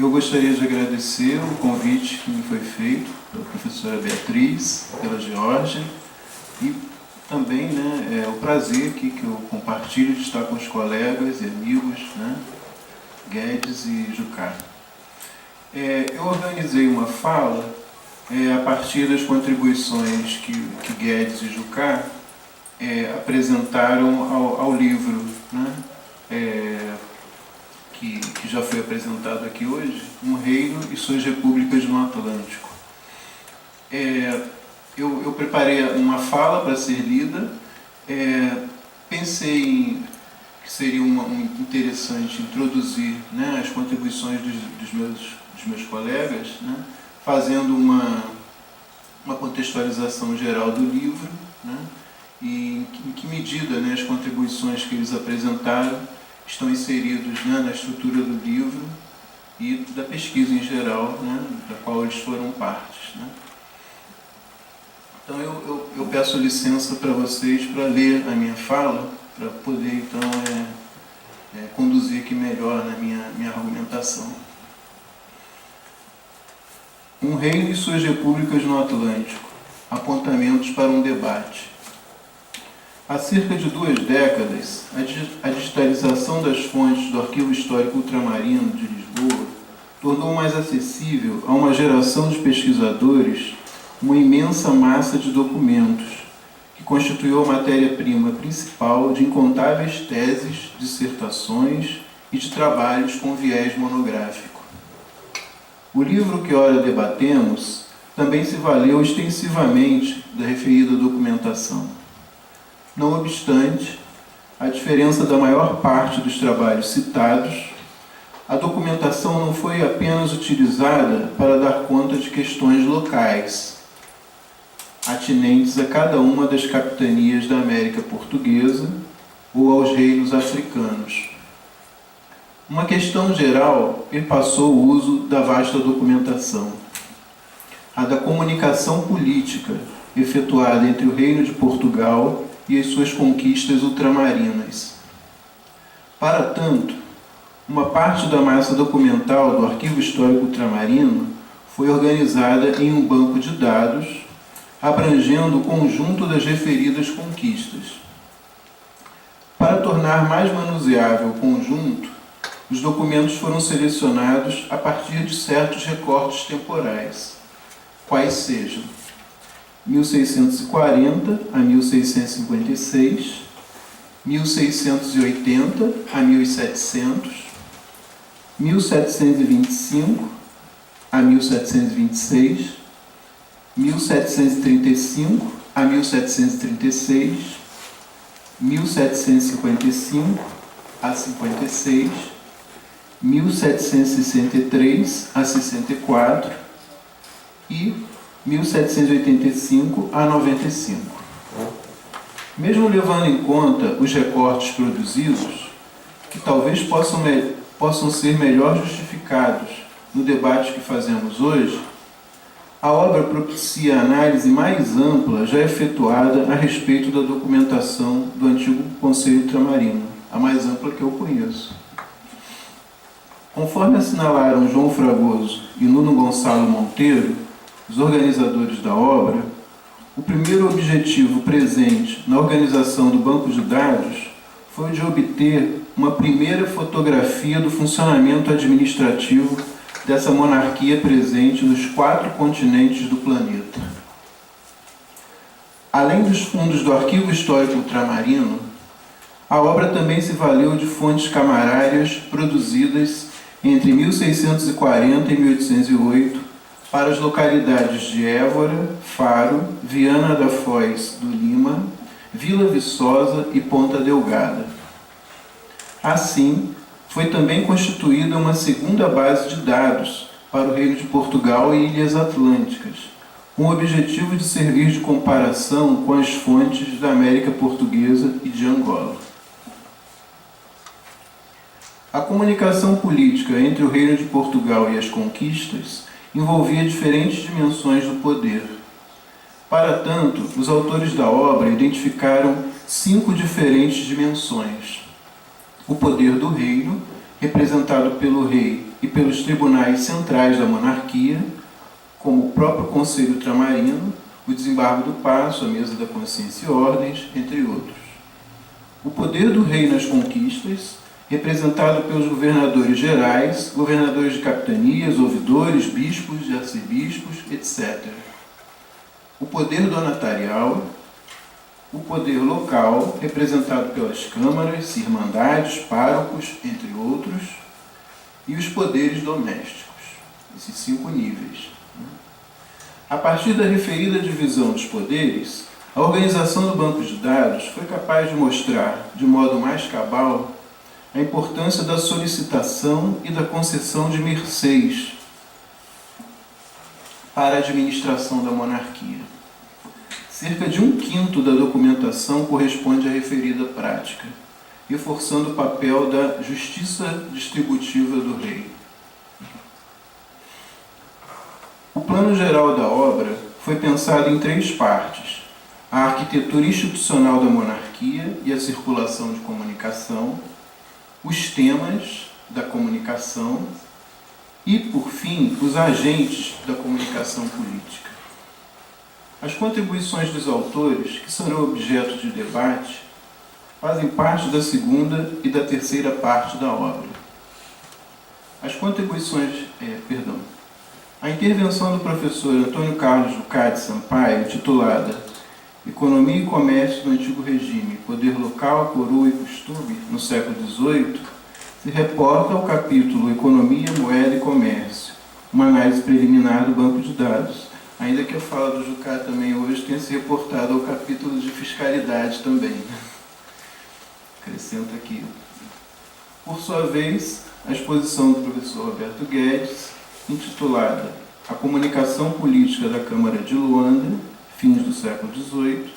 Eu gostaria de agradecer o convite que me foi feito pela professora Beatriz, pela Georgia, e também o prazer aqui que eu compartilho de estar com os colegas e amigos, Guedes e Jucá. Eu organizei uma fala a partir das contribuições que Guedes e Jucá apresentaram ao livro, que já foi apresentado aqui hoje, Um Reino e Suas Repúblicas no Atlântico. Eu preparei uma fala para ser lida, pensei que seria interessante introduzir as contribuições dos meus colegas, fazendo uma contextualização geral do livro, e em que medida as contribuições que eles apresentaram estão inseridos na estrutura do livro e da pesquisa em geral, da qual eles foram partes. Então eu peço licença para vocês para ler a minha fala, para poder então conduzir aqui melhor na minha argumentação. Um reino e suas repúblicas no Atlântico. Apontamentos para um debate. Há cerca de 2 décadas, a digitalização das fontes do Arquivo Histórico Ultramarino de Lisboa tornou mais acessível a uma geração de pesquisadores uma imensa massa de documentos, que constituiu a matéria-prima principal de incontáveis teses, dissertações e de trabalhos com viés monográfico. O livro que ora debatemos também se valeu extensivamente da referida documentação. Não obstante, a diferença da maior parte dos trabalhos citados, a documentação não foi apenas utilizada para dar conta de questões locais, atinentes a cada uma das capitanias da América Portuguesa ou aos reinos africanos. Uma questão geral perpassou o uso da vasta documentação, a da comunicação política efetuada entre o Reino de Portugal e as suas conquistas ultramarinas. Para tanto, uma parte da massa documental do Arquivo Histórico Ultramarino foi organizada em um banco de dados, abrangendo o conjunto das referidas conquistas. Para tornar mais manuseável o conjunto, os documentos foram selecionados a partir de certos recortes temporais, quais sejam 1640 a 1656, 1680 a 1700, 1725 a 1726, 1735 a 1736, 1755 a 56, 1763 a 64 e 1785 a 95. Mesmo levando em conta os recortes produzidos, que talvez possam ser melhor justificados no debate que fazemos hoje, a obra propicia a análise mais ampla já efetuada a respeito da documentação do antigo Conselho Ultramarino, a mais ampla que eu conheço. Conforme assinalaram João Fragoso e Nuno Gonçalo Monteiro, os organizadores da obra, o primeiro objetivo presente na organização do banco de dados foi o de obter uma primeira fotografia do funcionamento administrativo dessa monarquia presente nos 4 continentes do planeta. Além dos fundos do Arquivo Histórico Ultramarino, a obra também se valeu de fontes camarárias produzidas entre 1640 e 1808 para as localidades de Évora, Faro, Viana da Foz do Lima, Vila Viçosa e Ponta Delgada. Assim, foi também constituída uma segunda base de dados para o Reino de Portugal e Ilhas Atlânticas, com o objetivo de servir de comparação com as fontes da América Portuguesa e de Angola. A comunicação política entre o Reino de Portugal e as conquistas envolvia diferentes dimensões do poder. Para tanto, os autores da obra identificaram 5 diferentes dimensões: o poder do reino, representado pelo rei e pelos tribunais centrais da monarquia, como o próprio Conselho Ultramarino, o Desembargo do Paço, a Mesa da Consciência e Ordens, entre outros. O poder do rei nas conquistas, representado pelos governadores gerais, governadores de capitanias, ouvidores, bispos e arcebispos, etc. O poder donatarial, o poder local, representado pelas câmaras, irmandades, párocos, entre outros, e os poderes domésticos, esses 5 níveis. A partir da referida divisão dos poderes, a organização do banco de dados foi capaz de mostrar, de modo mais cabal, a importância da solicitação e da concessão de mercês para a administração da monarquia. Cerca de 1/5 da documentação corresponde à referida prática, reforçando o papel da justiça distributiva do rei. O plano geral da obra foi pensado em 3 partes: a arquitetura institucional da monarquia e a circulação de comunicação, os temas da comunicação e, por fim, os agentes da comunicação política. As contribuições dos autores, que serão objeto de debate, fazem parte da segunda e da terceira parte da obra. As contribuições, a intervenção do professor Antônio Carlos Ducati Sampaio, titulada Economia e Comércio no Antigo Regime, Poder Local, Coroa e Costume, no século XVIII, se reporta ao capítulo Economia, Moeda e Comércio, uma análise preliminar do banco de dados, ainda que a fala do Jucá também hoje tenha se reportado ao capítulo de fiscalidade também. Acrescento aqui. Por sua vez, a exposição do professor Roberto Guedes, intitulada A Comunicação Política da Câmara de Luanda, fins do século XVIII,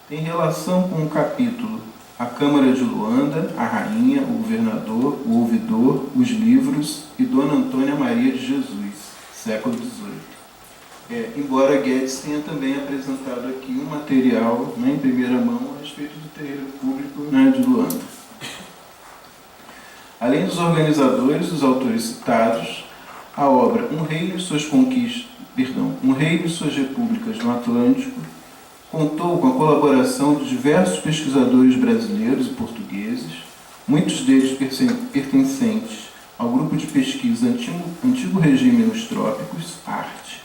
tem relação com o capítulo A Câmara de Luanda, a Rainha, o Governador, o Ouvidor, os Livros e Dona Antônia Maria de Jesus, século XVIII. Embora Guedes tenha também apresentado aqui um material em primeira mão a respeito do terreiro público de Luanda. Além dos organizadores, os autores citados, a obra Um Reino e Suas Conquistas, Um Reino e Suas Repúblicas no Atlântico contou com a colaboração de diversos pesquisadores brasileiros e portugueses, muitos deles pertencentes ao grupo de pesquisa Antigo Regime nos Trópicos, ARTE.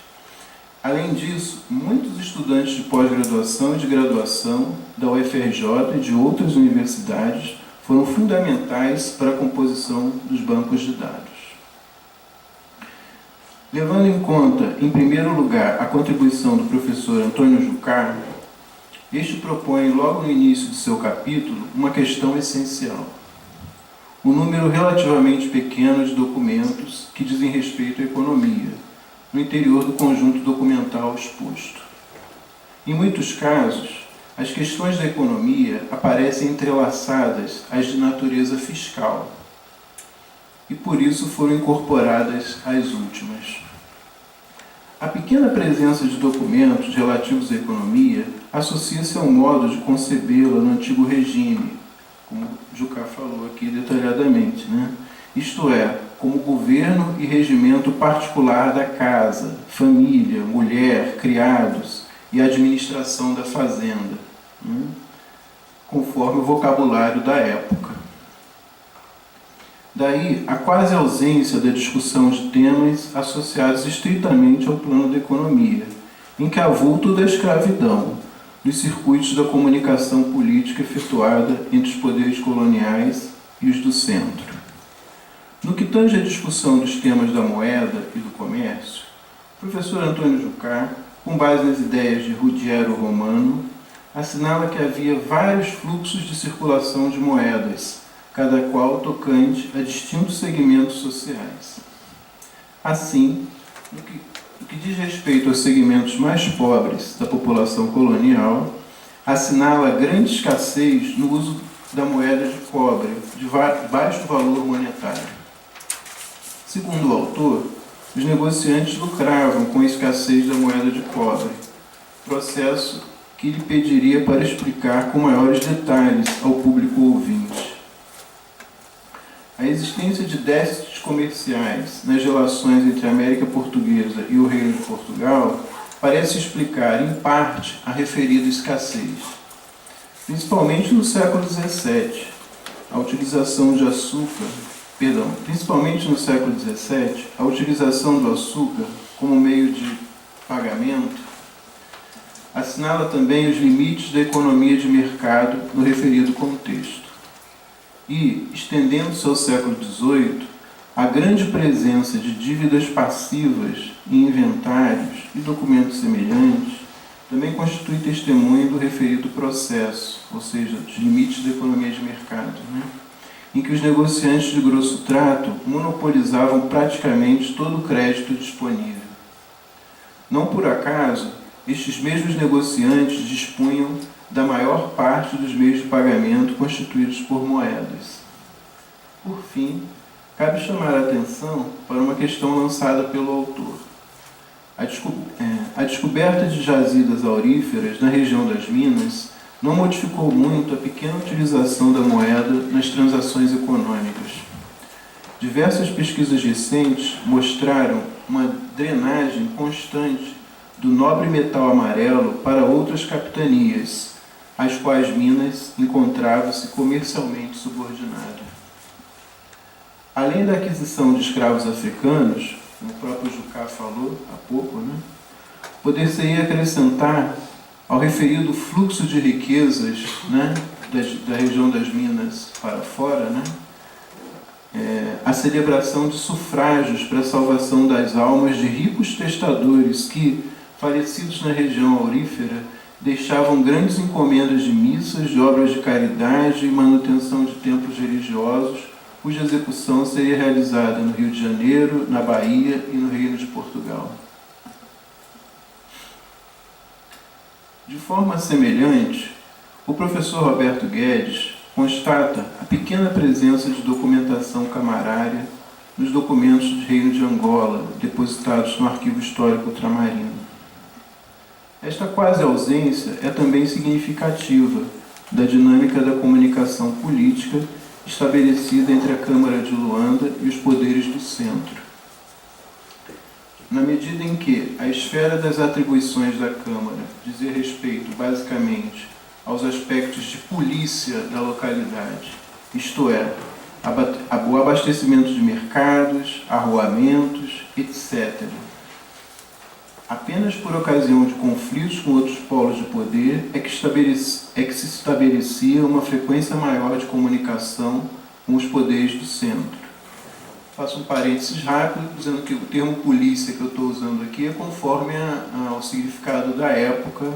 Além disso, muitos estudantes de pós-graduação e de graduação da UFRJ e de outras universidades foram fundamentais para a composição dos bancos de dados. Levando em conta, em primeiro lugar, a contribuição do professor Antônio Jucá, este propõe, logo no início de seu capítulo, uma questão essencial: o número relativamente pequeno de documentos que dizem respeito à economia, no interior do conjunto documental exposto. Em muitos casos, as questões da economia aparecem entrelaçadas às de natureza fiscal, e por isso foram incorporadas as últimas. A pequena presença de documentos relativos à economia associa-se ao modo de concebê-la no antigo regime, como Jucá falou aqui detalhadamente, Isto é, como governo e regimento particular da casa, família, mulher, criados e administração da fazenda, conforme o vocabulário da época. Daí a quase ausência da discussão de temas associados estritamente ao plano da economia, em que há vulto da escravidão, dos circuitos da comunicação política efetuada entre os poderes coloniais e os do centro. No que tange à discussão dos temas da moeda e do comércio, o professor Antônio Jucá, com base nas ideias de Ruggiero Romano, assinala que havia vários fluxos de circulação de moedas, cada qual tocante a distintos segmentos sociais. Assim, no que diz respeito aos segmentos mais pobres da população colonial, assinala grande escassez no uso da moeda de cobre, de baixo valor monetário. Segundo o autor, os negociantes lucravam com a escassez da moeda de cobre, processo que lhe pediria para explicar com maiores detalhes ao público ouvinte. A existência existência de déficits comerciais nas relações entre a América Portuguesa e o Reino de Portugal parece explicar, em parte, a referida escassez. Principalmente no século XVII, a utilização do açúcar como meio de pagamento assinala também os limites da economia de mercado no referido contexto. E, estendendo-se ao século XVIII, a grande presença de dívidas passivas em inventários e documentos semelhantes também constitui testemunho do referido processo, ou seja, dos limites da economia de mercado, em que os negociantes de grosso trato monopolizavam praticamente todo o crédito disponível. Não por acaso, estes mesmos negociantes dispunham da maior parte dos meios de pagamento constituídos por moedas. Por fim, cabe chamar a atenção para uma questão lançada pelo autor. A descoberta de jazidas auríferas na região das Minas não modificou muito a pequena utilização da moeda nas transações econômicas. Diversas pesquisas recentes mostraram uma drenagem constante do nobre metal amarelo para outras capitanias, às quais Minas encontrava-se comercialmente subordinada. Além da aquisição de escravos africanos, como o próprio Jucá falou há pouco, poder-se-ia acrescentar ao referido fluxo de riquezas da região das Minas para fora, a celebração de sufrágios para a salvação das almas de ricos testadores que, falecidos na região aurífera, deixavam grandes encomendas de missas, de obras de caridade e manutenção de templos religiosos, cuja execução seria realizada no Rio de Janeiro, na Bahia e no Reino de Portugal. De forma semelhante, o professor Roberto Guedes constata a pequena presença de documentação camarária nos documentos do Reino de Angola, depositados no Arquivo Histórico Ultramarino. Esta quase ausência é também significativa da dinâmica da comunicação política estabelecida entre a Câmara de Luanda e os poderes do centro. Na medida em que a esfera das atribuições da Câmara dizia respeito, basicamente, aos aspectos de polícia da localidade, isto é, o abastecimento de mercados, arruamentos, etc. Apenas por ocasião de conflitos com outros polos de poder é que se estabelecia uma frequência maior de comunicação com os poderes do centro. Faço um parênteses rápido, dizendo que o termo polícia que eu estou usando aqui é conforme ao significado da época,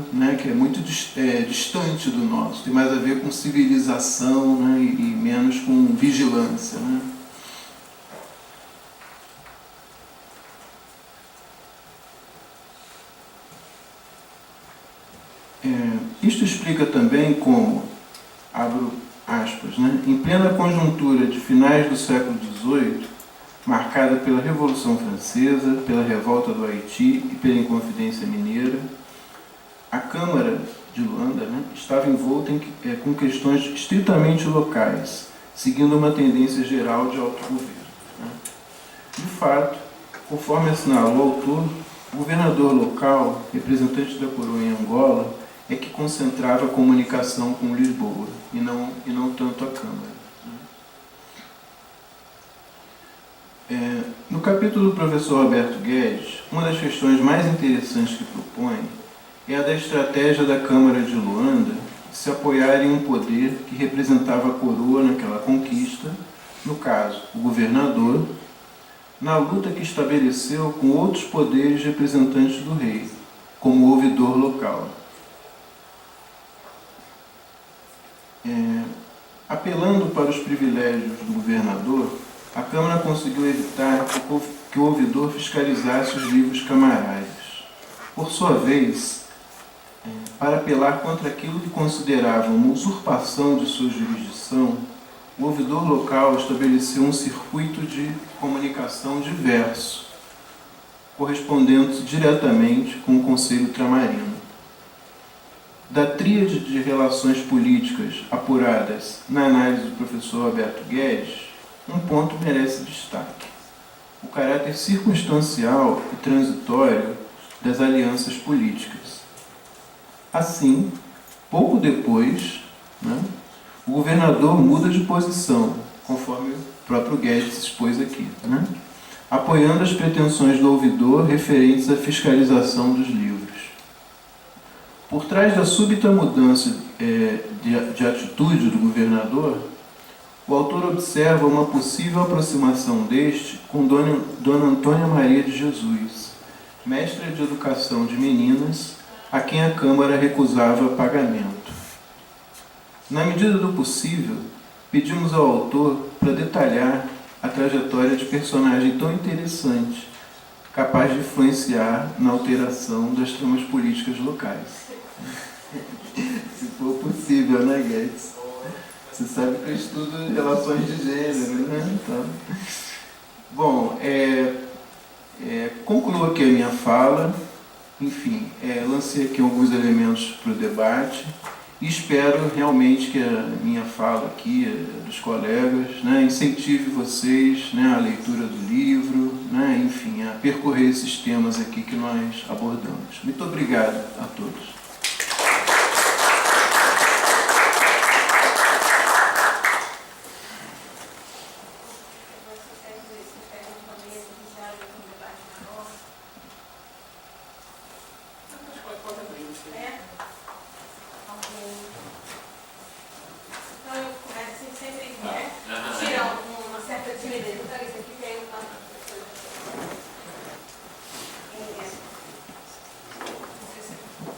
que é muito distante do nosso, tem mais a ver com civilização, e menos com vigilância. Isto explica também como, abro aspas, em plena conjuntura de finais do século XVIII, marcada pela Revolução Francesa, pela revolta do Haiti e pela Inconfidência Mineira, a Câmara de Luanda estava envolta com questões estritamente locais, seguindo uma tendência geral de autogoverno. De fato, conforme assinala o autor, o governador local, representante da coroa em Angola, é que concentrava a comunicação com Lisboa, e não tanto a Câmara. No capítulo do professor Roberto Guedes, uma das questões mais interessantes que propõe é a da estratégia da Câmara de Luanda de se apoiar em um poder que representava a coroa naquela conquista, no caso, o governador, na luta que estabeleceu com outros poderes representantes do rei, como o ouvidor local. Apelando para os privilégios do governador, a Câmara conseguiu evitar que o ouvidor fiscalizasse os livros camarários. Por sua vez, para apelar contra aquilo que considerava uma usurpação de sua jurisdição, o ouvidor local estabeleceu um circuito de comunicação diverso, correspondendo diretamente com o Conselho Ultramarino. Da tríade de relações políticas apuradas na análise do professor Roberto Guedes, um ponto merece destaque: o caráter circunstancial e transitório das alianças políticas. Assim, pouco depois, o governador muda de posição, conforme o próprio Guedes expôs aqui, apoiando as pretensões do ouvidor referentes à fiscalização dos livros. Por trás da súbita mudança de atitude do governador, o autor observa uma possível aproximação deste com Dona Antônia Maria de Jesus, mestra de educação de meninas, a quem a Câmara recusava pagamento. Na medida do possível, pedimos ao autor para detalhar a trajetória de personagem tão interessante, capaz de influenciar na alteração das tramas políticas locais. Se for possível, né, Guedes? Você sabe que eu estudo relações de gênero, né? Então, bom, concluo aqui a minha fala. Enfim, lancei aqui alguns elementos para o debate e espero realmente que a minha fala aqui, dos colegas, incentive vocês, à leitura do livro, enfim, a percorrer esses temas aqui que nós abordamos. Muito obrigado a todos.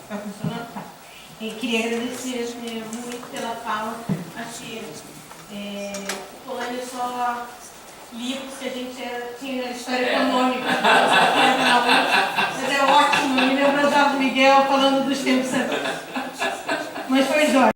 Está funcionando? Tá. Queria agradecer muito pela fala. Acho que o Polônia só lia porque a gente tinha história econômica. Mas é ótimo, me lembrou do Miguel falando dos tempos. Mas foi jóia.